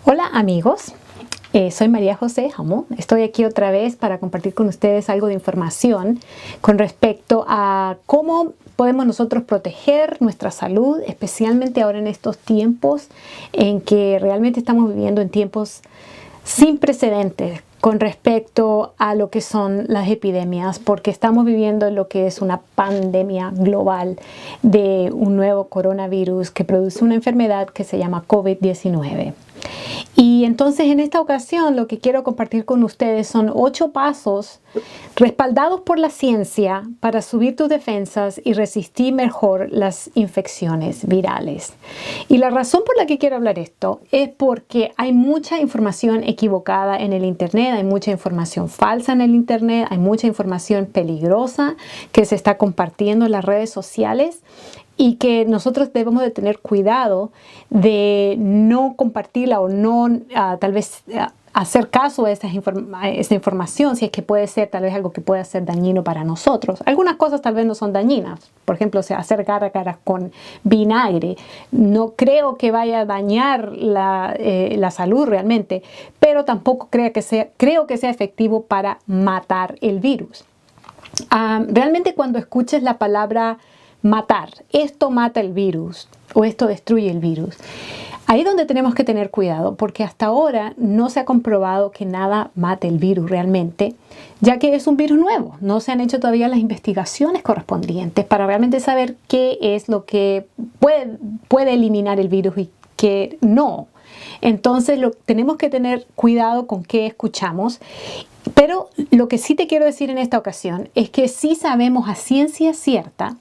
Hola amigos, soy María José Jamo. Estoy aquí otra vez para compartir con ustedes algo de información con respecto a cómo podemos nosotros proteger nuestra salud, especialmente ahora en estos tiempos en que realmente estamos viviendo en tiempos sin precedentes con respecto a lo que son las epidemias, porque estamos viviendo lo que es una pandemia global de un nuevo coronavirus que produce una enfermedad que se llama COVID-19. Y entonces en esta ocasión lo que quiero compartir con ustedes son 8 pasos respaldados por la ciencia para subir tus defensas y resistir mejor las infecciones virales. Y la razón por la que quiero hablar esto es porque hay mucha información equivocada en el internet, hay mucha información falsa en el internet, hay mucha información peligrosa que se está compartiendo en las redes sociales. Y que nosotros debemos de tener cuidado de no compartirla o no tal vez hacer caso a esa información, si es que puede ser tal vez algo que pueda ser dañino para nosotros. Algunas cosas tal vez no son dañinas. Por ejemplo, hacer gárgaras con vinagre. No creo que vaya a dañar la salud realmente, pero tampoco creo que sea efectivo para matar el virus. Realmente cuando escuches la palabra matar, esto mata el virus o esto destruye el virus, ahí es donde tenemos que tener cuidado, porque hasta ahora no se ha comprobado que nada mate el virus realmente, ya que es un virus nuevo. No se han hecho todavía las investigaciones correspondientes para realmente saber qué es lo que puede eliminar el virus y qué no. Entonces tenemos que tener cuidado con qué escuchamos. Pero lo que sí te quiero decir en esta ocasión es que sí sabemos a ciencia cierta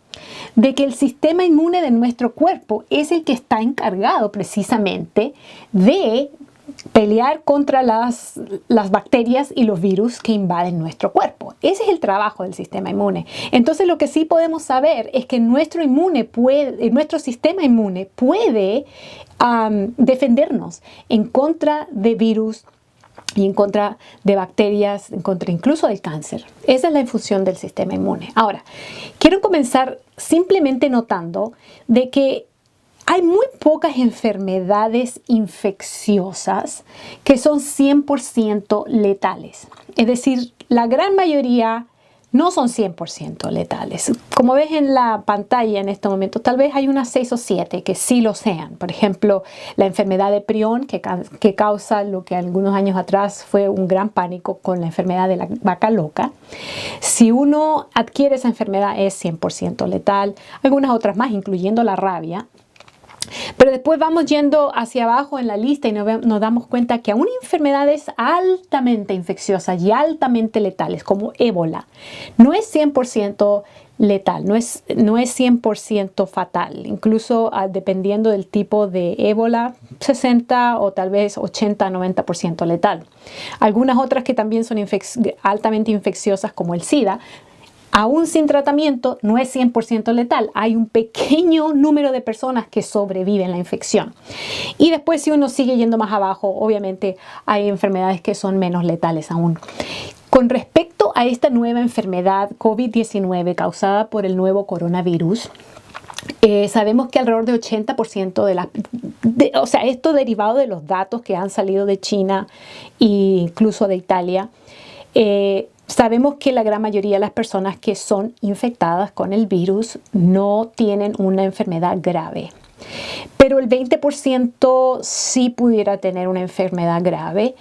de que el sistema inmune de nuestro cuerpo es el que está encargado precisamente de pelear contra las bacterias y los virus que invaden nuestro cuerpo. Ese es el trabajo del sistema inmune. Entonces lo que sí podemos saber es que nuestro sistema inmune puede defendernos en contra de virus y en contra de bacterias, en contra incluso del cáncer. Esa es la función del sistema inmune. Ahora, quiero comenzar simplemente notando de que hay muy pocas enfermedades infecciosas que son 100% letales. Es decir, la gran mayoría no son 100% letales. Como ves en la pantalla en este momento, tal vez hay unas 6 o 7 que sí lo sean. Por ejemplo, la enfermedad de prión que causa lo que algunos años atrás fue un gran pánico con la enfermedad de la vaca loca. Si uno adquiere esa enfermedad es 100% letal. Algunas otras más, incluyendo la rabia. Pero después vamos yendo hacia abajo en la lista y nos damos cuenta que aún enfermedades altamente infecciosas y altamente letales como ébola no es 100% letal, no es 100% fatal. Incluso dependiendo del tipo de ébola, 60 o tal vez 80-90% letal. Algunas otras que también son altamente infecciosas como el SIDA, aún sin tratamiento, no es 100% letal. Hay un pequeño número de personas que sobreviven la infección. Y después, si uno sigue yendo más abajo, obviamente hay enfermedades que son menos letales aún. Con respecto a esta nueva enfermedad COVID-19 causada por el nuevo coronavirus, sabemos que alrededor de 80% o sea, esto derivado de los datos que han salido de China e incluso de Italia, sabemos que la gran mayoría de las personas que son infectadas con el virus no tienen una enfermedad grave. Pero el 20% sí pudiera tener una enfermedad grave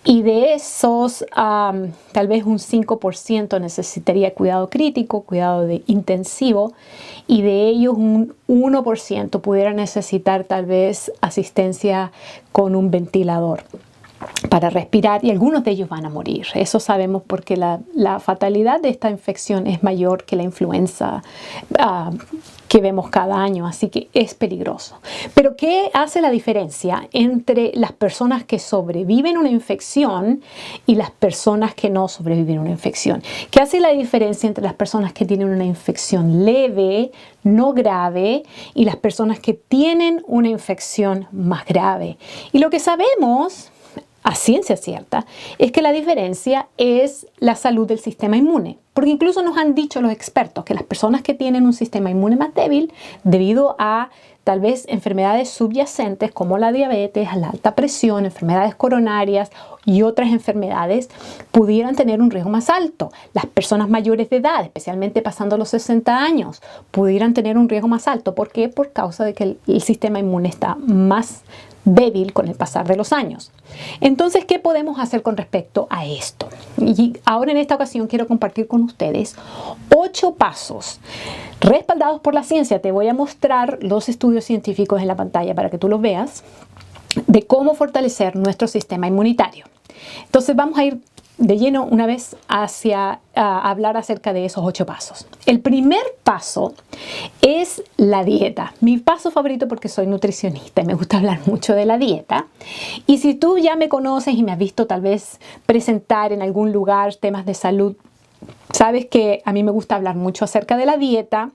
y de esos tal vez un 5% necesitaría cuidado crítico, cuidado intensivo, y de ellos un 1% pudiera necesitar tal vez asistencia con un ventilador para respirar, y algunos de ellos van a morir. Eso sabemos porque la fatalidad de esta infección es mayor que la influenza que vemos cada año, así que es peligroso. Pero ¿qué hace la diferencia entre las personas que sobreviven a una infección y las personas que no sobreviven a una infección? ¿Qué hace la diferencia entre las personas que tienen una infección leve, no grave, y las personas que tienen una infección más grave? Y lo que sabemos a ciencia cierta, es que la diferencia es la salud del sistema inmune. Porque incluso nos han dicho los expertos que las personas que tienen un sistema inmune más débil, debido a tal vez enfermedades subyacentes como la diabetes, la alta presión, enfermedades coronarias y otras enfermedades, pudieran tener un riesgo más alto. Las personas mayores de edad, especialmente pasando los 60 años, pudieran tener un riesgo más alto. ¿Por qué? Por causa de que el sistema inmune está más débil con el pasar de los años. Entonces, ¿qué podemos hacer con respecto a esto? Y ahora en esta ocasión quiero compartir con ustedes 8 pasos respaldados por la ciencia. Te voy a mostrar los estudios científicos en la pantalla para que tú los veas, de cómo fortalecer nuestro sistema inmunitario. Entonces vamos a ir de lleno una vez hacia hablar acerca de esos 8 pasos. El primer paso es la dieta. Mi paso favorito, porque soy nutricionista y me gusta hablar mucho de la dieta. Y si tú ya me conoces y me has visto tal vez presentar en algún lugar temas de salud, sabes que a mí me gusta hablar mucho acerca de la dieta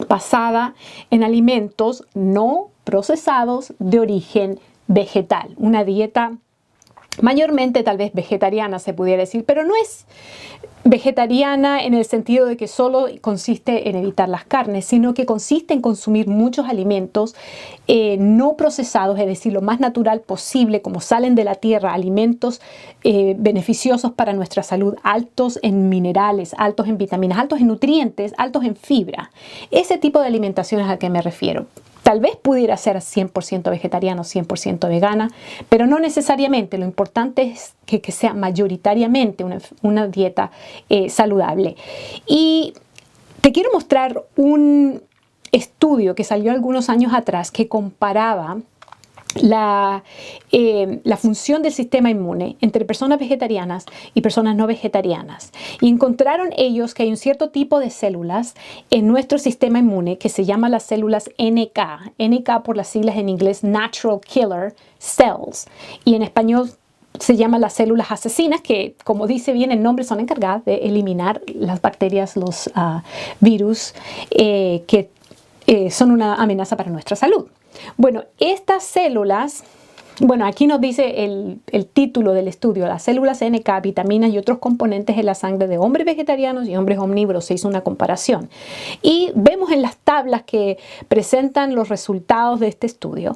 basada en alimentos no procesados de origen vegetal. Una dieta mayormente tal vez vegetariana se pudiera decir, pero no es vegetariana en el sentido de que solo consiste en evitar las carnes, sino que consiste en consumir muchos alimentos no procesados, es decir, lo más natural posible, como salen de la tierra, alimentos beneficiosos para nuestra salud, altos en minerales, altos en vitaminas, altos en nutrientes, altos en fibra. Ese tipo de alimentación es a que me refiero. Tal vez pudiera ser 100% vegetariano, 100% vegana, pero no necesariamente. Lo importante es que sea mayoritariamente una dieta saludable. Y te quiero mostrar un estudio que salió algunos años atrás que comparaba la función del sistema inmune entre personas vegetarianas y personas no vegetarianas. Y encontraron ellos que hay un cierto tipo de células en nuestro sistema inmune que se llama las células NK. NK por las siglas en inglés Natural Killer Cells. Y en español se llaman las células asesinas, que como dice bien el nombre son encargadas de eliminar las bacterias, los virus que son una amenaza para nuestra salud. Bueno, estas células, aquí nos dice el título del estudio, las células NK, vitaminas y otros componentes en la sangre de hombres vegetarianos y hombres omnívoros. Se hizo una comparación. Y vemos en las tablas que presentan los resultados de este estudio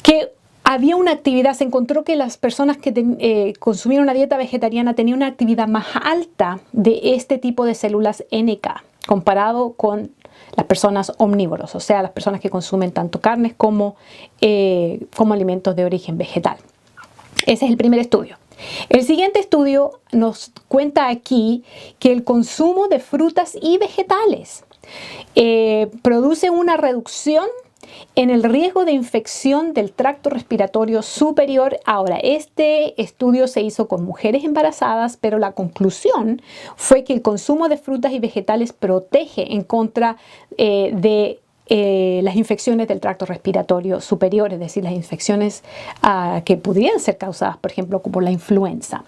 que había una actividad, se encontró que las personas que consumían una dieta vegetariana tenían una actividad más alta de este tipo de células NK comparado con las personas omnívoros, o sea, las personas que consumen tanto carnes como alimentos de origen vegetal. Ese es el primer estudio. El siguiente estudio nos cuenta aquí que el consumo de frutas y vegetales produce una reducción en el riesgo de infección del tracto respiratorio superior. Ahora, este estudio se hizo con mujeres embarazadas, pero la conclusión fue que el consumo de frutas y vegetales protege en contra de las infecciones del tracto respiratorio superior, es decir, las infecciones que pudieran ser causadas, por ejemplo, por la influenza.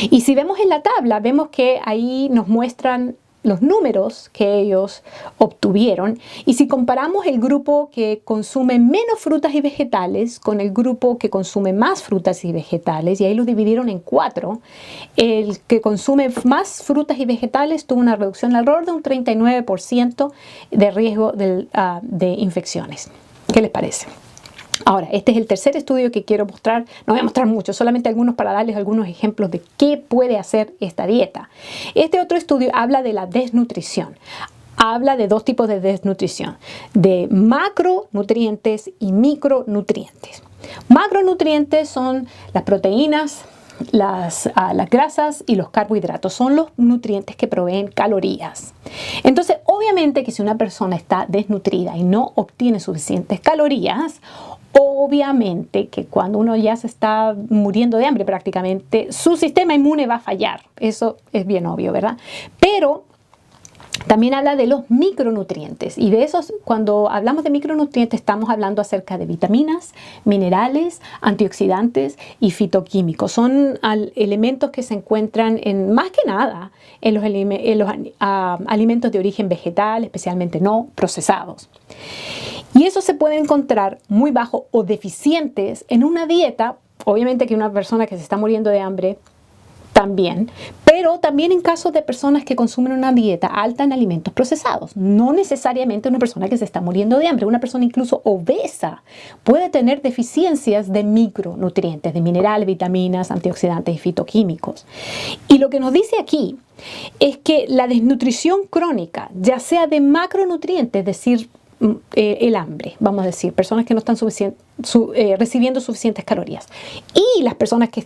Y si vemos en la tabla, vemos que ahí nos muestran los números que ellos obtuvieron, y si comparamos el grupo que consume menos frutas y vegetales con el grupo que consume más frutas y vegetales, y ahí los dividieron en 4, el que consume más frutas y vegetales tuvo una reducción alrededor de un 39% de riesgo de infecciones. ¿Qué les parece? Ahora, este es el tercer estudio que quiero mostrar. No voy a mostrar mucho, solamente algunos para darles algunos ejemplos de qué puede hacer esta dieta. Este otro estudio habla de la desnutrición. Habla de 2 tipos de desnutrición, de macronutrientes y micronutrientes. Macronutrientes son las proteínas, las grasas y los carbohidratos. Son los nutrientes que proveen calorías. Entonces, obviamente que si una persona está desnutrida y no obtiene suficientes calorías, obviamente que cuando uno ya se está muriendo de hambre prácticamente, su sistema inmune va a fallar. Eso es bien obvio, ¿verdad? Pero también habla de los micronutrientes, y de esos, cuando hablamos de micronutrientes, estamos hablando acerca de vitaminas, minerales, antioxidantes y fitoquímicos. Son elementos que se encuentran más que nada en los alimentos de origen vegetal, especialmente no procesados. Y eso se puede encontrar muy bajo o deficientes en una dieta obviamente que una persona que se está muriendo de hambre también, pero también en casos de personas que consumen una dieta alta en alimentos procesados. No necesariamente una persona que se está muriendo de hambre. Una persona incluso obesa puede tener deficiencias de micronutrientes, de minerales, vitaminas, antioxidantes y fitoquímicos. Y lo que nos dice aquí es que la desnutrición crónica, ya sea de macronutrientes, es decir, el hambre, vamos a decir, personas que no están recibiendo suficientes calorías, y las personas que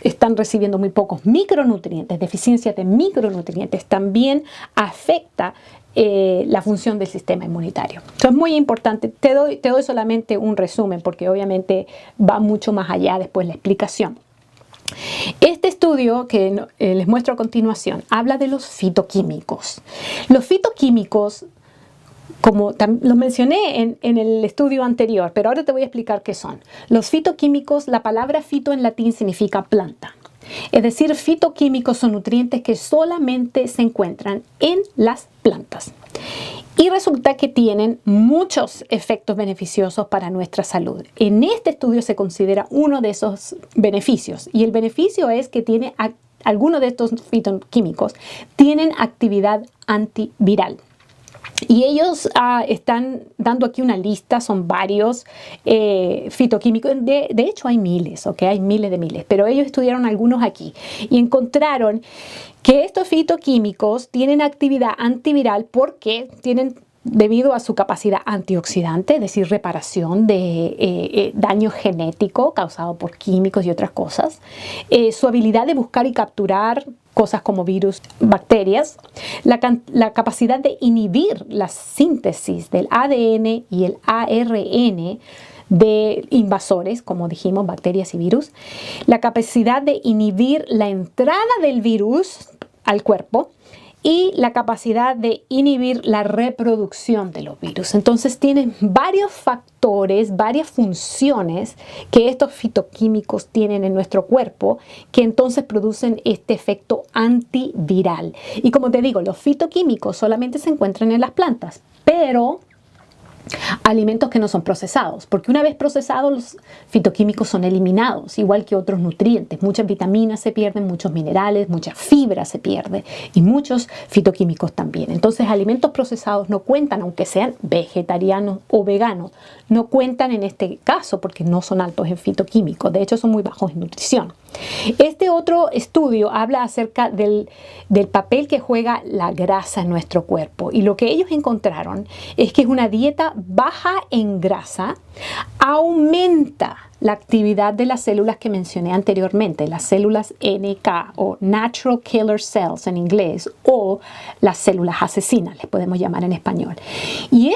están recibiendo muy pocos micronutrientes, deficiencias de micronutrientes, también afecta la función del sistema inmunitario. Eso es muy importante. Te doy solamente un resumen porque obviamente va mucho más allá después la explicación. Este estudio que les muestro a continuación habla de los fitoquímicos. Los fitoquímicos, como los mencioné en el estudio anterior, pero ahora te voy a explicar qué son. Los fitoquímicos, la palabra fito en latín significa planta. Es decir, fitoquímicos son nutrientes que solamente se encuentran en las plantas. Y resulta que tienen muchos efectos beneficiosos para nuestra salud. En este estudio se considera uno de esos beneficios. Y el beneficio es que algunos de estos fitoquímicos tienen actividad antiviral. Y ellos están dando aquí una lista, son varios fitoquímicos, de hecho hay miles, ¿ok? Hay miles de miles, pero ellos estudiaron algunos aquí y encontraron que estos fitoquímicos tienen actividad antiviral porque debido a su capacidad antioxidante, es decir, reparación de daño genético causado por químicos y otras cosas, su habilidad de buscar y capturar cosas como virus, bacterias, la capacidad de inhibir la síntesis del ADN y el ARN de invasores, como dijimos, bacterias y virus, la capacidad de inhibir la entrada del virus al cuerpo y la capacidad de inhibir la reproducción de los virus. Entonces tienen varios factores, varias funciones que estos fitoquímicos tienen en nuestro cuerpo que entonces producen este efecto antiviral. Y como te digo, los fitoquímicos solamente se encuentran en las plantas, pero alimentos que no son procesados, porque una vez procesados los fitoquímicos son eliminados, igual que otros nutrientes. Muchas vitaminas se pierden, muchos minerales, mucha fibra se pierde y muchos fitoquímicos también. Entonces alimentos procesados no cuentan, aunque sean vegetarianos o veganos, no cuentan en este caso porque no son altos en fitoquímicos, de hecho son muy bajos en nutrición. Este otro estudio habla acerca del papel que juega la grasa en nuestro cuerpo, y lo que ellos encontraron es que una dieta baja en grasa aumenta la actividad de las células que mencioné anteriormente, las células NK o Natural Killer Cells en inglés, o las células asesinas, les podemos llamar en español. Y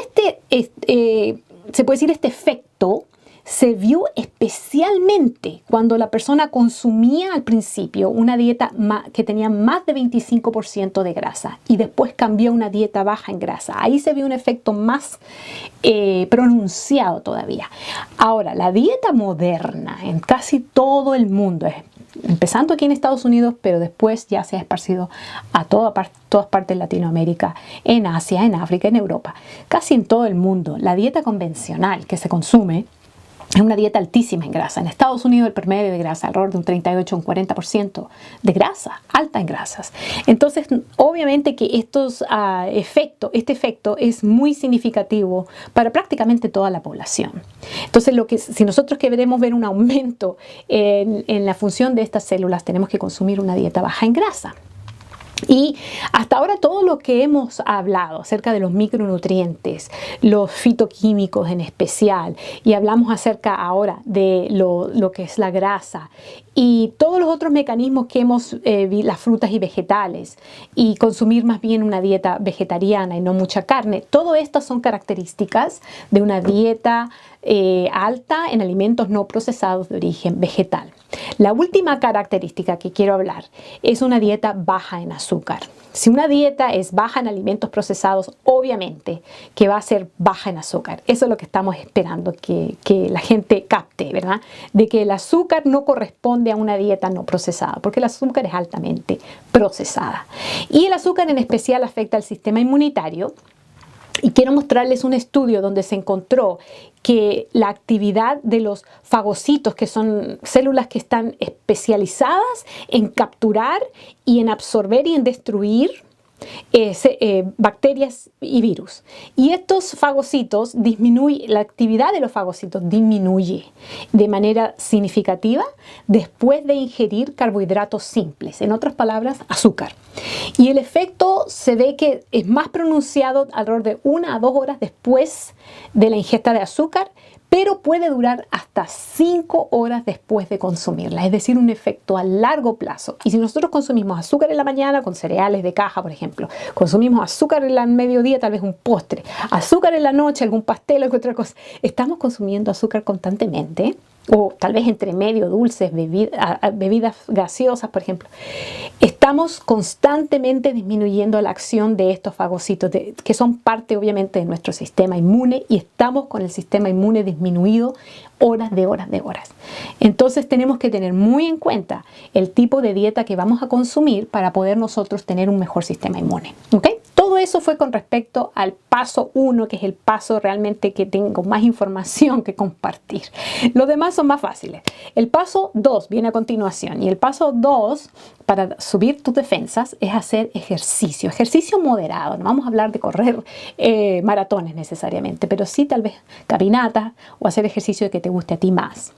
se puede decir este efecto se vio especialmente cuando la persona consumía al principio una dieta que tenía más de 25% de grasa y después cambió a una dieta baja en grasa. Ahí se vio un efecto más pronunciado todavía. Ahora, la dieta moderna en casi todo el mundo, empezando aquí en Estados Unidos, pero después ya se ha esparcido a todas partes de Latinoamérica, en Asia, en África, en Europa, casi en todo el mundo. La dieta convencional que se consume es una dieta altísima en grasa. En Estados Unidos el promedio de grasa alrededor de un 38 o un 40% de grasa, alta en grasas. Entonces, obviamente que este efecto es muy significativo para prácticamente toda la población. Entonces, si nosotros queremos ver un aumento en la función de estas células, tenemos que consumir una dieta baja en grasa. Y hasta ahora todo lo que hemos hablado acerca de los micronutrientes, los fitoquímicos en especial, y hablamos acerca ahora de lo que es la grasa y todos los otros mecanismos que hemos visto, las frutas y vegetales, y consumir más bien una dieta vegetariana y no mucha carne, todo estas son características de una dieta alta en alimentos no procesados de origen vegetal. La última característica que quiero hablar es una dieta baja en azúcar. Si una dieta es baja en alimentos procesados, obviamente que va a ser baja en azúcar. Eso es lo que estamos esperando que la gente capte, ¿verdad? De que el azúcar no corresponde a una dieta no procesada, porque el azúcar es altamente procesada. Y el azúcar en especial afecta al sistema inmunitario. Y quiero mostrarles un estudio donde se encontró que la actividad de los fagocitos, que son células que están especializadas en capturar y en absorber y en destruir bacterias y virus. Y estos fagocitos la actividad de los fagocitos disminuye de manera significativa después de ingerir carbohidratos simples, en otras palabras, azúcar. Y el efecto se ve que es más pronunciado alrededor de 1 a 2 horas después de la ingesta de azúcar, pero puede durar hasta 5 horas después de consumirla, es decir, un efecto a largo plazo. Y si nosotros consumimos azúcar en la mañana con cereales de caja, por ejemplo, consumimos azúcar en el mediodía, tal vez un postre, azúcar en la noche, algún pastel, alguna otra cosa, estamos consumiendo azúcar constantemente, o tal vez entre medio dulces, bebidas gaseosas, por ejemplo, estamos constantemente disminuyendo la acción de estos fagocitos, que son parte obviamente de nuestro sistema inmune, y estamos con el sistema inmune disminuido horas de horas de horas. Entonces tenemos que tener muy en cuenta el tipo de dieta que vamos a consumir para poder nosotros tener un mejor sistema inmune. ¿Ok? Todo eso fue con respecto al paso 1, que es el paso realmente que tengo más información que compartir. Los demás son más fáciles. El paso 2 viene a continuación, y el paso 2 para subir tus defensas es hacer ejercicio moderado. No vamos a hablar de correr maratones necesariamente, pero sí tal vez caminatas o hacer ejercicio que te guste a ti más.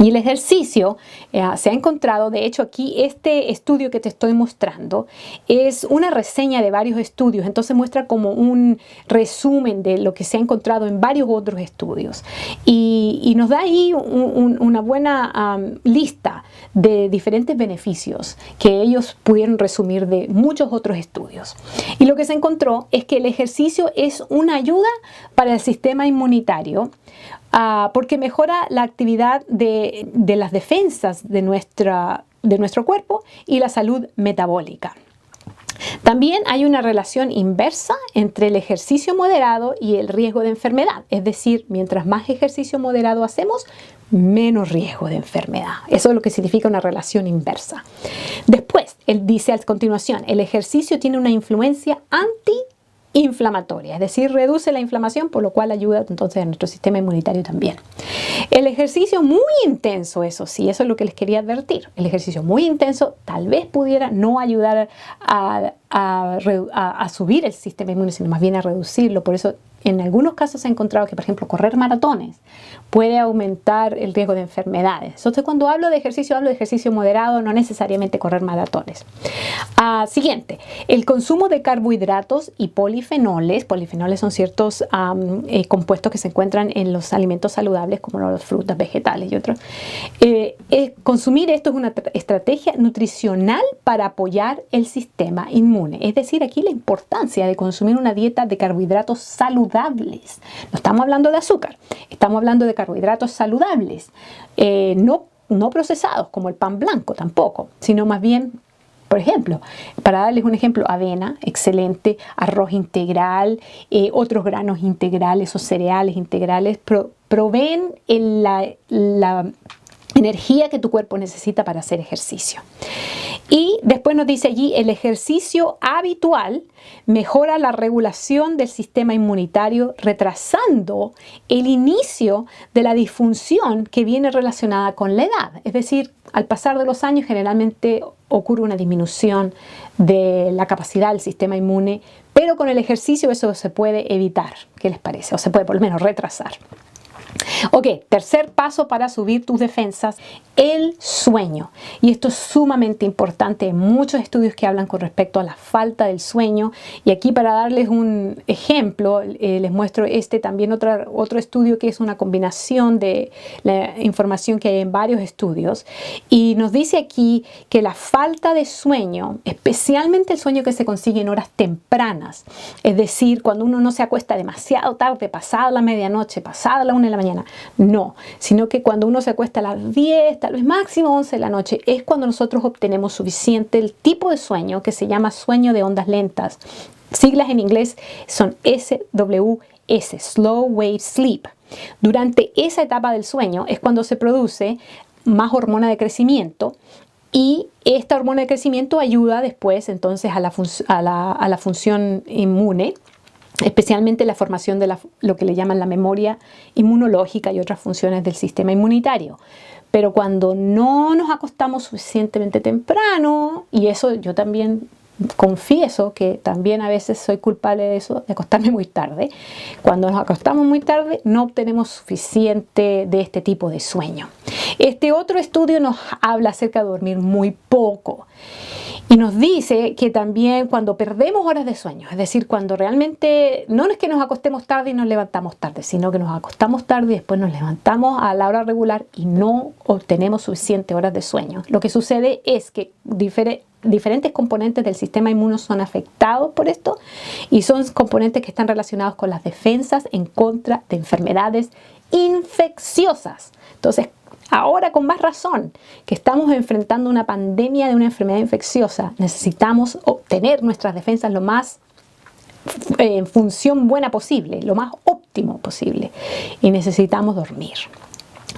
Y el ejercicio se ha encontrado, de hecho aquí este estudio que te estoy mostrando es una reseña de varios estudios, entonces muestra como un resumen de lo que se ha encontrado en varios otros estudios. Y nos da ahí una buena lista de diferentes beneficios que ellos pudieron resumir de muchos otros estudios. Y lo que se encontró es que el ejercicio es una ayuda para el sistema inmunitario, porque mejora la actividad de las defensas de nuestro cuerpo y la salud metabólica. También hay una relación inversa entre el ejercicio moderado y el riesgo de enfermedad. Es decir, mientras más ejercicio moderado hacemos, menos riesgo de enfermedad. Eso es lo que significa una relación inversa. Después, él dice a continuación, el ejercicio tiene una influencia antiinflamatoria, es decir, reduce la inflamación, por lo cual ayuda entonces a nuestro sistema inmunitario también. El ejercicio muy intenso, eso sí, eso es lo que les quería advertir. El ejercicio muy intenso tal vez pudiera no ayudar a subir el sistema inmune, sino más bien a reducirlo. Por eso en algunos casos se ha encontrado que, por ejemplo, correr maratones puede aumentar el riesgo de enfermedades. Entonces, cuando hablo de ejercicio moderado, no necesariamente correr maratones. Siguiente, el consumo de carbohidratos y polifenoles. Polifenoles son ciertos compuestos que se encuentran en los alimentos saludables, como las frutas, vegetales y otros. Consumir esto es una estrategia nutricional para apoyar el sistema inmune. Es decir, aquí la importancia de consumir una dieta de carbohidratos saludables. No estamos hablando de azúcar, estamos hablando de carbohidratos saludables, no procesados como el pan blanco tampoco, sino más bien, por ejemplo, para darles un ejemplo, avena, excelente, arroz integral, otros granos integrales o cereales integrales proveen la energía que tu cuerpo necesita para hacer ejercicio. Y después nos dice allí, el ejercicio habitual mejora la regulación del sistema inmunitario, retrasando el inicio de la disfunción que viene relacionada con la edad. Es decir, al pasar de los años generalmente ocurre una disminución de la capacidad del sistema inmune, pero con el ejercicio eso se puede evitar. ¿Qué les parece? O se puede por lo menos retrasar. Ok, tercer paso para subir tus defensas, el sueño. Y esto es sumamente importante. Hay muchos estudios que hablan con respecto a la falta del sueño. Y aquí, para darles un ejemplo, les muestro también otro estudio que es una combinación de la información que hay en varios estudios. Y nos dice aquí que la falta de sueño, especialmente el sueño que se consigue en horas tempranas, es decir, cuando uno no se acuesta demasiado tarde, pasada la medianoche, pasada la 1 de la mañana, no, sino que cuando uno se acuesta a las 10, tal vez máximo 11 de la noche, es cuando nosotros obtenemos suficiente el tipo de sueño que se llama sueño de ondas lentas. Siglas en inglés son SWS, Slow Wave Sleep. Durante esa etapa del sueño es cuando se produce más hormona de crecimiento, y esta hormona de crecimiento ayuda después entonces a la función inmune. especialmente la formación de lo que le llaman la memoria inmunológica y otras funciones del sistema inmunitario. Pero cuando no nos acostamos suficientemente temprano, y eso yo también confieso que también a veces soy culpable de eso, de acostarme muy tarde. Cuando nos acostamos muy tarde no obtenemos suficiente de este tipo de sueño. Este otro estudio nos habla acerca de dormir muy poco. Y nos dice que también cuando perdemos horas de sueño, es decir, cuando realmente no es que nos acostemos tarde y nos levantamos tarde, sino que nos acostamos tarde y después nos levantamos a la hora regular y no obtenemos suficientes horas de sueño. Lo que sucede es que diferentes componentes del sistema inmune son afectados por esto y son componentes que están relacionados con las defensas en contra de enfermedades infecciosas. Entonces, ahora con más razón que estamos enfrentando una pandemia de una enfermedad infecciosa, necesitamos obtener nuestras defensas lo más en función buena posible, lo más óptimo posible, y necesitamos dormir.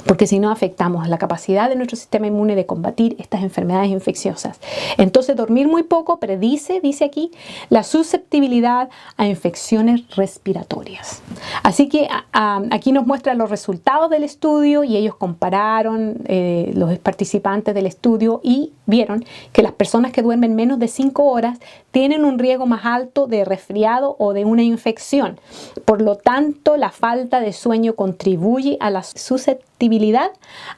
Porque si no afectamos la capacidad de nuestro sistema inmune de combatir estas enfermedades infecciosas. Entonces dormir muy poco predice, dice aquí, la susceptibilidad a infecciones respiratorias. Así que aquí nos muestran los resultados del estudio y ellos compararon los participantes del estudio y vieron que las personas que duermen menos de 5 horas tienen un riesgo más alto de resfriado o de una infección. Por lo tanto, la falta de sueño contribuye a la susceptibilidad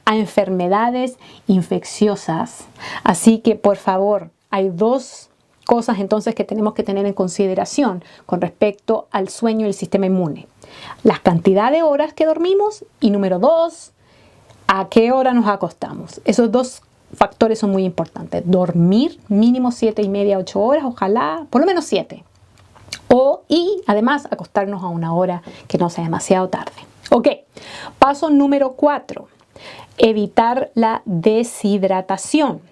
a enfermedades infecciosas. Así que, por favor, hay dos cosas entonces que tenemos que tener en consideración con respecto al sueño y el sistema inmune. La cantidad de horas que dormimos y número 2, a qué hora nos acostamos. Esos dos factores son muy importantes. Dormir mínimo 7:30, 8 horas, ojalá por lo menos 7. Y además acostarnos a una hora que no sea demasiado tarde. Ok, paso número 4, evitar la deshidratación.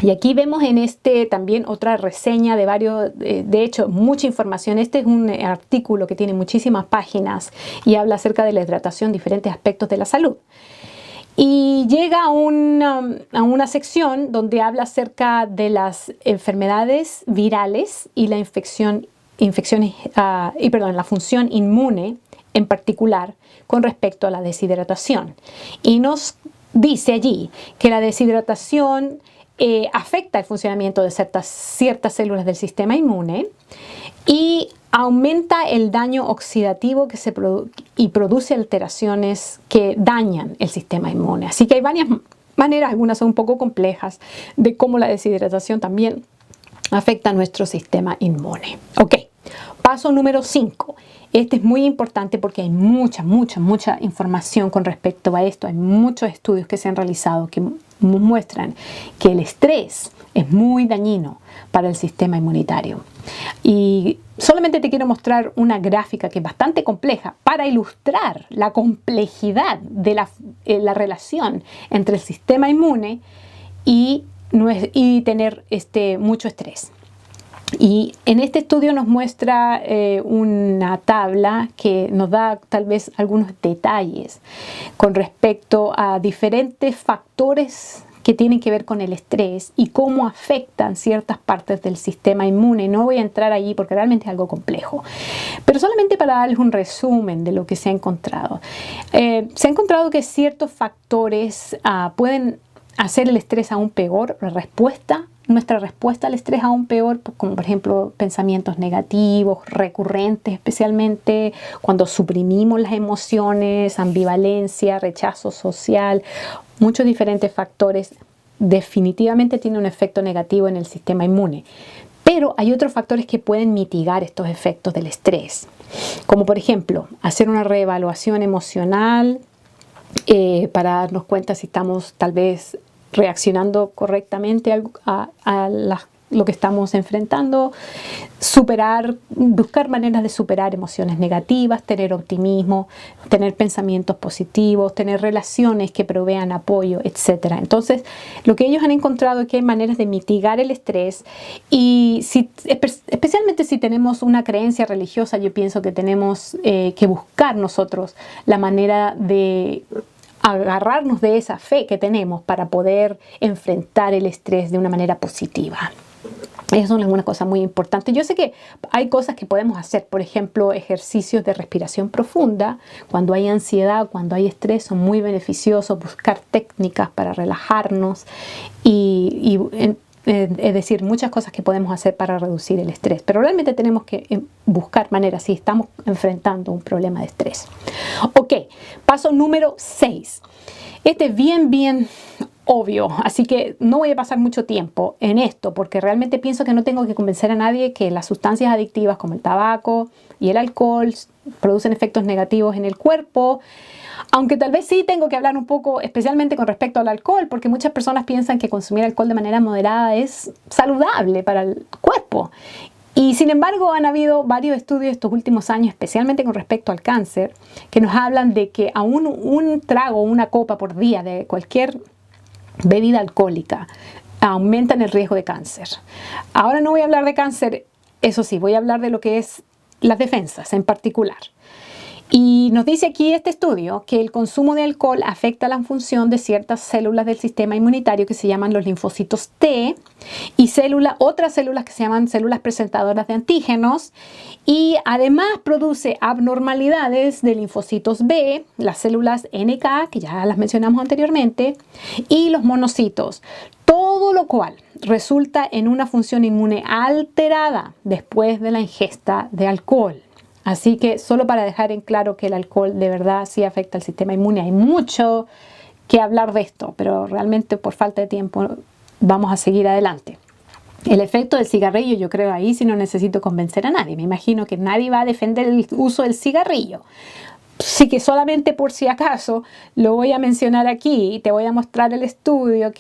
Y aquí vemos en este también otra reseña de varios, de hecho mucha información. Este es un artículo que tiene muchísimas páginas y habla acerca de la hidratación, diferentes aspectos de la salud. Y llega a una sección donde habla acerca de las enfermedades virales y la la función inmune en particular con respecto a la deshidratación. Y nos dice allí que la deshidratación afecta el funcionamiento de ciertas células del sistema inmune y aumenta el daño oxidativo y produce alteraciones que dañan el sistema inmune. Así que hay varias maneras, algunas son un poco complejas, de cómo la deshidratación también afecta a nuestro sistema inmune. Ok, paso número 5. Este es muy importante porque hay mucha información con respecto a esto. Hay muchos estudios que se han realizado que muestran que el estrés es muy dañino para el sistema inmunitario. Y solamente te quiero mostrar una gráfica que es bastante compleja para ilustrar la complejidad de la relación entre el sistema inmune y tener mucho estrés. Y en este estudio nos muestra una tabla que nos da tal vez algunos detalles con respecto a diferentes factores que tienen que ver con el estrés y cómo afectan ciertas partes del sistema inmune. No voy a entrar allí porque realmente es algo complejo, pero solamente para darles un resumen de lo que se ha encontrado. Se ha encontrado que ciertos factores pueden hacer el estrés aún peor, nuestra respuesta al estrés aún peor, como por ejemplo pensamientos negativos, recurrentes, especialmente cuando suprimimos las emociones, ambivalencia, rechazo social, muchos diferentes factores definitivamente tienen un efecto negativo en el sistema inmune. Pero hay otros factores que pueden mitigar estos efectos del estrés, como por ejemplo hacer una reevaluación emocional para darnos cuenta si estamos tal vez reaccionando correctamente a lo que estamos enfrentando, buscar maneras de superar emociones negativas, tener optimismo, tener pensamientos positivos, tener relaciones que provean apoyo, etc. Entonces, lo que ellos han encontrado es que hay maneras de mitigar el estrés y especialmente si tenemos una creencia religiosa, yo pienso que tenemos que buscar nosotros la manera de agarrarnos de esa fe que tenemos para poder enfrentar el estrés de una manera positiva. Esas son algunas cosas muy importantes. Yo sé que hay cosas que podemos hacer, por ejemplo, ejercicios de respiración profunda. Cuando hay ansiedad, cuando hay estrés, son muy beneficiosos. Buscar técnicas para relajarnos es decir, muchas cosas que podemos hacer para reducir el estrés. Pero realmente tenemos que buscar maneras si estamos enfrentando un problema de estrés. Ok, paso número 6. Este es bien obvio, así que no voy a pasar mucho tiempo en esto porque realmente pienso que no tengo que convencer a nadie que las sustancias adictivas como el tabaco y el alcohol producen efectos negativos en el cuerpo, aunque tal vez sí tengo que hablar un poco especialmente con respecto al alcohol, porque muchas personas piensan que consumir alcohol de manera moderada es saludable para el cuerpo. Y sin embargo han habido varios estudios estos últimos años, especialmente con respecto al cáncer, que nos hablan de que aún un trago o una copa por día de cualquier bebida alcohólica aumentan el riesgo de cáncer. Ahora no voy a hablar de cáncer, eso sí, voy a hablar de lo que es las defensas en particular. Y nos dice aquí este estudio que el consumo de alcohol afecta la función de ciertas células del sistema inmunitario que se llaman los linfocitos T y otras células que se llaman células presentadoras de antígenos, y además produce abnormalidades de linfocitos B, las células NK, que ya las mencionamos anteriormente, y los monocitos. Todo lo cual resulta en una función inmune alterada después de la ingesta de alcohol. Así que solo para dejar en claro que el alcohol de verdad sí afecta al sistema inmune, hay mucho que hablar de esto, pero realmente por falta de tiempo vamos a seguir adelante. El efecto del cigarrillo, yo creo ahí sí no necesito convencer a nadie. Me imagino que nadie va a defender el uso del cigarrillo. Sí, que solamente por si acaso lo voy a mencionar aquí y te voy a mostrar el estudio,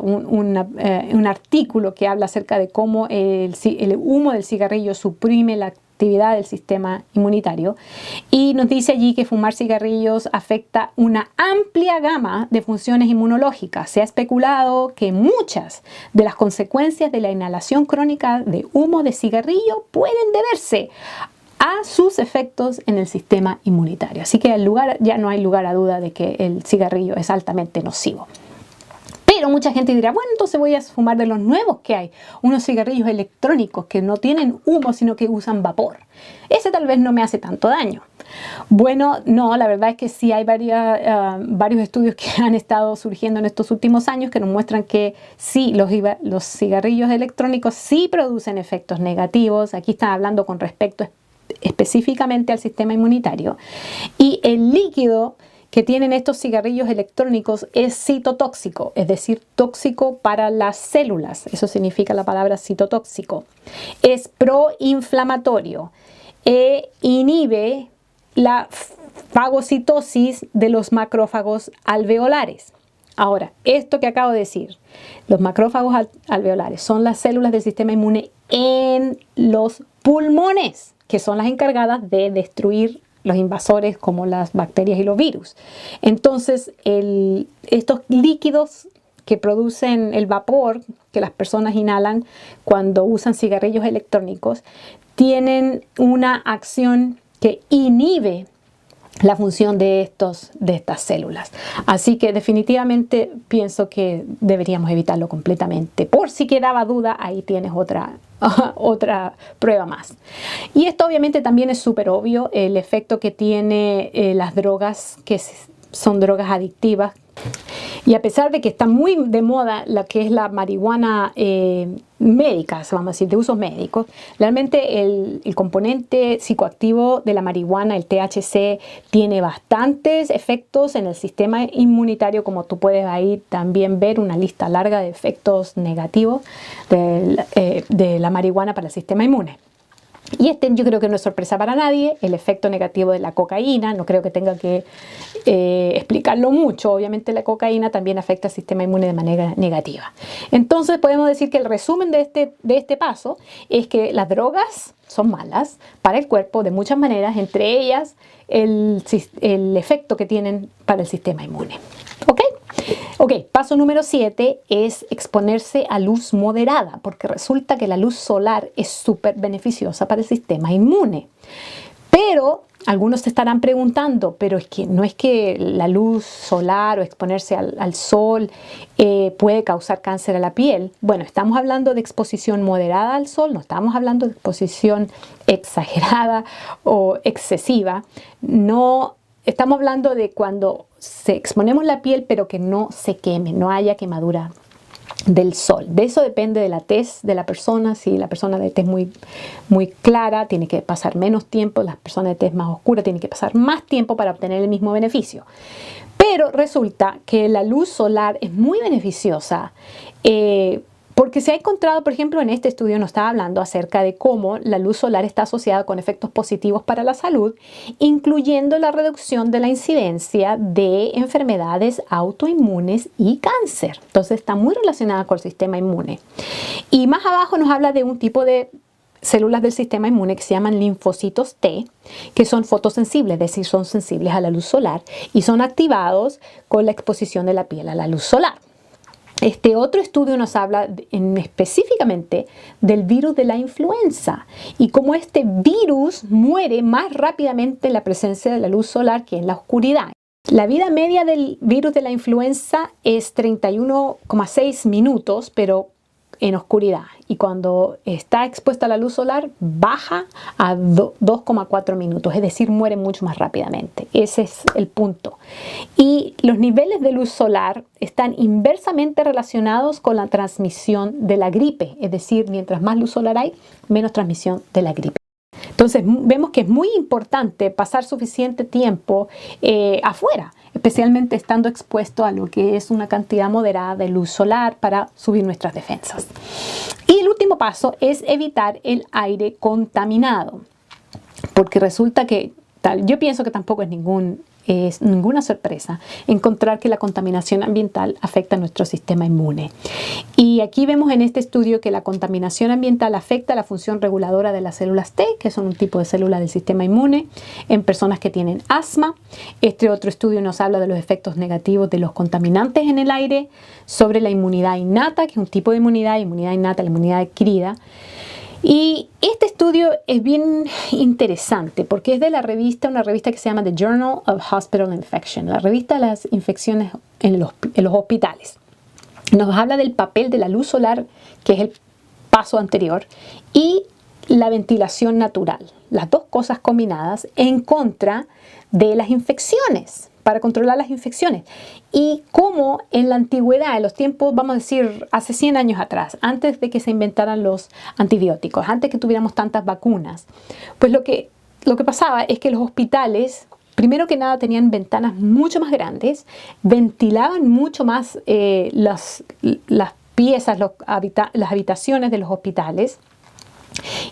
un artículo que habla acerca de cómo el humo del cigarrillo suprime la actividad del sistema inmunitario, y nos dice allí que fumar cigarrillos afecta una amplia gama de funciones inmunológicas. Se ha especulado que muchas de las consecuencias de la inhalación crónica de humo de cigarrillo pueden deberse a sus efectos en el sistema inmunitario. Así que ya no hay lugar a duda de que el cigarrillo es altamente nocivo. Pero mucha gente dirá, bueno, entonces voy a fumar de los nuevos que hay, unos cigarrillos electrónicos que no tienen humo, sino que usan vapor. Ese tal vez no me hace tanto daño. Bueno, no, la verdad es que sí hay varios estudios que han estado surgiendo en estos últimos años que nos muestran que sí, los cigarrillos electrónicos sí producen efectos negativos. Aquí están hablando con respecto específicamente al sistema inmunitario. Y el líquido que tienen estos cigarrillos electrónicos es citotóxico, es decir, tóxico para las células. Eso significa la palabra citotóxico. Es proinflamatorio e inhibe la fagocitosis de los macrófagos alveolares. Ahora, esto que acabo de decir, los macrófagos alveolares son las células del sistema inmune en los pulmones, que son las encargadas de destruir los invasores como las bacterias y los virus. Entonces, estos líquidos que producen el vapor que las personas inhalan cuando usan cigarrillos electrónicos tienen una acción que inhibe la función de estas células. Así que definitivamente pienso que deberíamos evitarlo completamente. Por si quedaba duda, ahí tienes otra prueba más. Y esto obviamente también es súper obvio, el efecto que tiene las drogas, que son drogas adictivas. Y a pesar de que está muy de moda la que es la marihuana médica, vamos a decir, de usos médicos, realmente el componente psicoactivo de la marihuana, el THC, tiene bastantes efectos en el sistema inmunitario, como tú puedes ahí también ver una lista larga de efectos negativos de la marihuana para el sistema inmune. Y yo creo que no es sorpresa para nadie, el efecto negativo de la cocaína, no creo que tenga que explicarlo mucho. Obviamente la cocaína también afecta al sistema inmune de manera negativa. Entonces podemos decir que el resumen de este paso es que las drogas son malas para el cuerpo de muchas maneras, entre ellas el efecto que tienen para el sistema inmune. Ok, paso número 7 es exponerse a luz moderada, porque resulta que la luz solar es súper beneficiosa para el sistema inmune. Pero algunos se estarán preguntando, pero es que no es que la luz solar o exponerse al sol puede causar cáncer a la piel. Bueno, estamos hablando de exposición moderada al sol, no estamos hablando de exposición exagerada o excesiva. No estamos hablando de cuando se exponemos la piel, pero que no se queme, no haya quemadura del sol. De eso depende de la tez de la persona. Si la persona de tez muy clara, tiene que pasar menos tiempo. Las personas de tez más oscura tienen que pasar más tiempo para obtener el mismo beneficio. Pero resulta que la luz solar es muy beneficiosa porque se ha encontrado, por ejemplo, en este estudio nos estaba hablando acerca de cómo la luz solar está asociada con efectos positivos para la salud, incluyendo la reducción de la incidencia de enfermedades autoinmunes y cáncer. Entonces está muy relacionada con el sistema inmune. Y más abajo nos habla de un tipo de células del sistema inmune que se llaman linfocitos T, que son fotosensibles, es decir, son sensibles a la luz solar y son activados con la exposición de la piel a la luz solar. Este otro estudio nos habla específicamente del virus de la influenza y cómo este virus muere más rápidamente en la presencia de la luz solar que en la oscuridad. La vida media del virus de la influenza es 31,6 minutos, pero en oscuridad. Y cuando está expuesta a la luz solar, baja a 2,4 minutos, es decir, muere mucho más rápidamente. Ese es el punto. Y los niveles de luz solar están inversamente relacionados con la transmisión de la gripe, es decir, mientras más luz solar hay, menos transmisión de la gripe. Entonces vemos que es muy importante pasar suficiente tiempo afuera, especialmente estando expuesto a lo que es una cantidad moderada de luz solar para subir nuestras defensas. Y el último paso es evitar el aire contaminado, porque resulta que yo pienso que tampoco es ninguna sorpresa encontrar que la contaminación ambiental afecta a nuestro sistema inmune. Y aquí vemos en este estudio que la contaminación ambiental afecta la función reguladora de las células T, que son un tipo de célula del sistema inmune, en personas que tienen asma. Este otro estudio nos habla de los efectos negativos de los contaminantes en el aire sobre la inmunidad innata, que es un tipo de inmunidad innata, la inmunidad adquirida. Y este estudio es bien interesante porque es de una revista que se llama The Journal of Hospital Infection, la revista de las infecciones en los hospitales. Nos habla del papel de la luz solar, que es el paso anterior, y la ventilación natural, las dos cosas combinadas en contra de las infecciones, para controlar las infecciones. Y cómo en la antigüedad, en los tiempos, vamos a decir, hace 100 años atrás, antes de que se inventaran los antibióticos, antes que tuviéramos tantas vacunas, pues lo que pasaba es que los hospitales, primero que nada, tenían ventanas mucho más grandes, ventilaban mucho más las piezas, las habitaciones de los hospitales,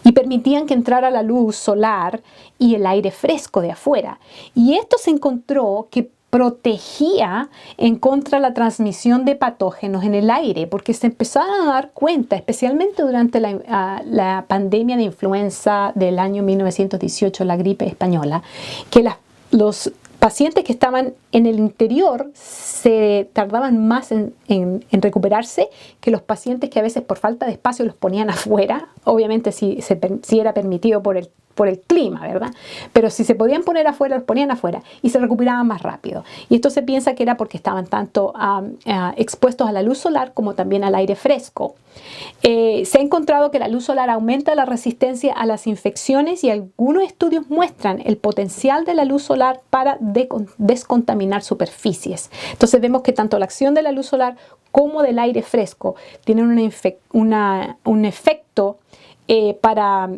y permitían que entrara la luz solar y el aire fresco de afuera. Y esto se encontró que protegía en contra de la transmisión de patógenos en el aire, porque se empezaron a dar cuenta, especialmente durante la pandemia de influenza del año 1918, la gripe española, que los pacientes que estaban en el interior se tardaban más en recuperarse que los pacientes que a veces por falta de espacio los ponían afuera, obviamente si era permitido por el clima, ¿verdad? Pero si se podían poner afuera, los ponían afuera y se recuperaban más rápido. Y esto se piensa que era porque estaban tanto expuestos a la luz solar como también al aire fresco. Se ha encontrado que la luz solar aumenta la resistencia a las infecciones y algunos estudios muestran el potencial de la luz solar para descontaminar superficies. Entonces vemos que tanto la acción de la luz solar como del aire fresco tienen un efecto para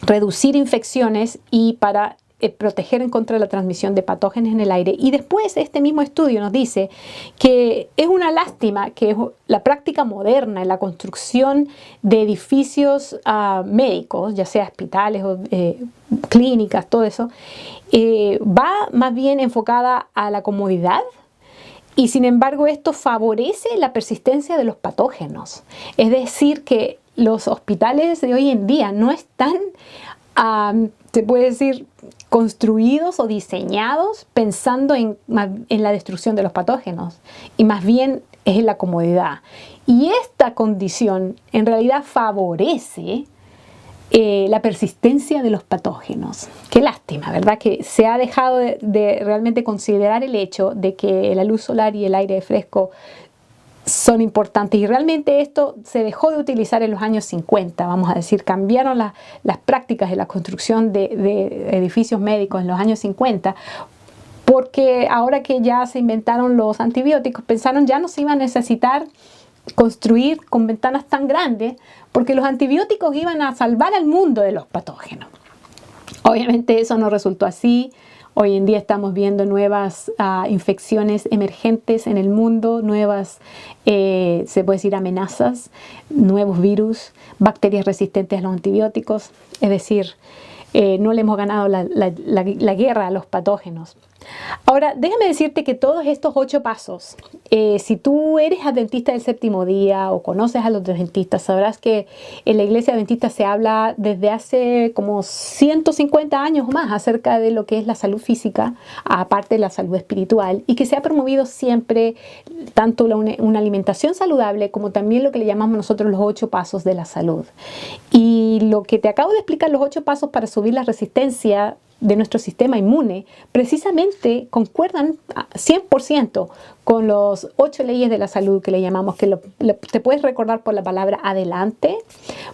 reducir infecciones y para proteger en contra de la transmisión de patógenos en el aire. Y después este mismo estudio nos dice que es una lástima que la práctica moderna en la construcción de edificios médicos, ya sea hospitales o clínicas, todo eso, va más bien enfocada a la comodidad. Y sin embargo esto favorece la persistencia de los patógenos. Es decir, que los hospitales de hoy en día no están, se puede decir, construidos o diseñados pensando en la destrucción de los patógenos, y más bien es en la comodidad. Y esta condición en realidad favorece la persistencia de los patógenos. Qué lástima, ¿verdad? Que se ha dejado de realmente considerar el hecho de que la luz solar y el aire fresco son importantes, y realmente esto se dejó de utilizar en los años 50, vamos a decir, cambiaron las prácticas de la construcción de edificios médicos en los años 50, porque ahora que ya se inventaron los antibióticos, pensaron ya no se iba a necesitar construir con ventanas tan grandes, porque los antibióticos iban a salvar al mundo de los patógenos. Obviamente eso no resultó así. Hoy en día estamos viendo nuevas infecciones emergentes en el mundo, nuevas, se puede decir, amenazas, nuevos virus, bacterias resistentes a los antibióticos. Es decir, no le hemos ganado la guerra a los patógenos. Ahora, déjame decirte que todos estos 8 pasos, si tú eres adventista del séptimo día o conoces a los adventistas, sabrás que en la iglesia adventista se habla desde hace como 150 años más acerca de lo que es la salud física, aparte de la salud espiritual, y que se ha promovido siempre tanto una alimentación saludable como también lo que le llamamos nosotros los 8 pasos de la salud. Y lo que te acabo de explicar, los 8 pasos para subir la resistencia de nuestro sistema inmune, precisamente concuerdan 100% con los 8 leyes de la salud que le llamamos, que te puedes recordar por la palabra adelante,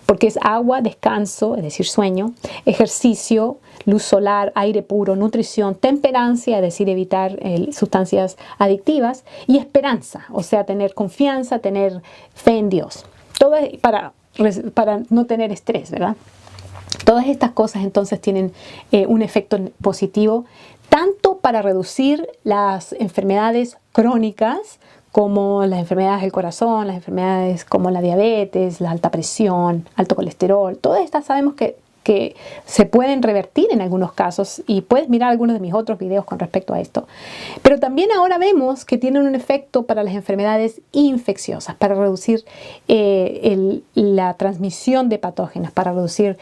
porque es agua, descanso, es decir, sueño, ejercicio, luz solar, aire puro, nutrición, temperancia, es decir, evitar sustancias adictivas, y esperanza, o sea, tener confianza, tener fe en Dios. Todo es para no tener estrés, ¿verdad? Todas estas cosas entonces tienen un efecto positivo, tanto para reducir las enfermedades crónicas, como las enfermedades del corazón, las enfermedades como la diabetes, la alta presión, alto colesterol. Todas estas sabemos que se pueden revertir en algunos casos, y puedes mirar algunos de mis otros videos con respecto a esto. Pero también ahora vemos que tienen un efecto para las enfermedades infecciosas, para reducir la transmisión de patógenos, para reducir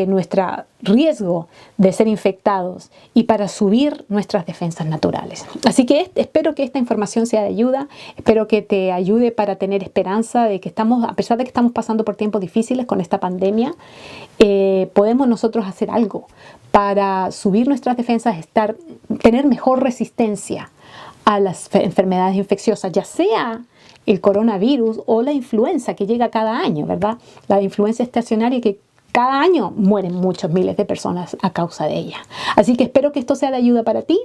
nuestro riesgo de ser infectados y para subir nuestras defensas naturales. Así que espero que esta información sea de ayuda, espero que te ayude para tener esperanza de que a pesar de que estamos pasando por tiempos difíciles con esta pandemia, podemos nosotros hacer algo para subir nuestras defensas, tener mejor resistencia a las enfermedades infecciosas, ya sea el coronavirus o la influenza que llega cada año, ¿verdad? La influenza estacionaria, que cada año mueren muchos miles de personas a causa de ella. Así que espero que esto sea de ayuda para ti.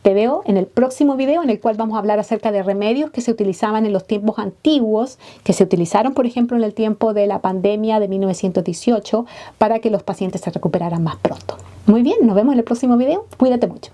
Te veo en el próximo video, en el cual vamos a hablar acerca de remedios que se utilizaban en los tiempos antiguos, que se utilizaron, por ejemplo, en el tiempo de la pandemia de 1918, para que los pacientes se recuperaran más pronto. Muy bien, nos vemos en el próximo video. Cuídate mucho.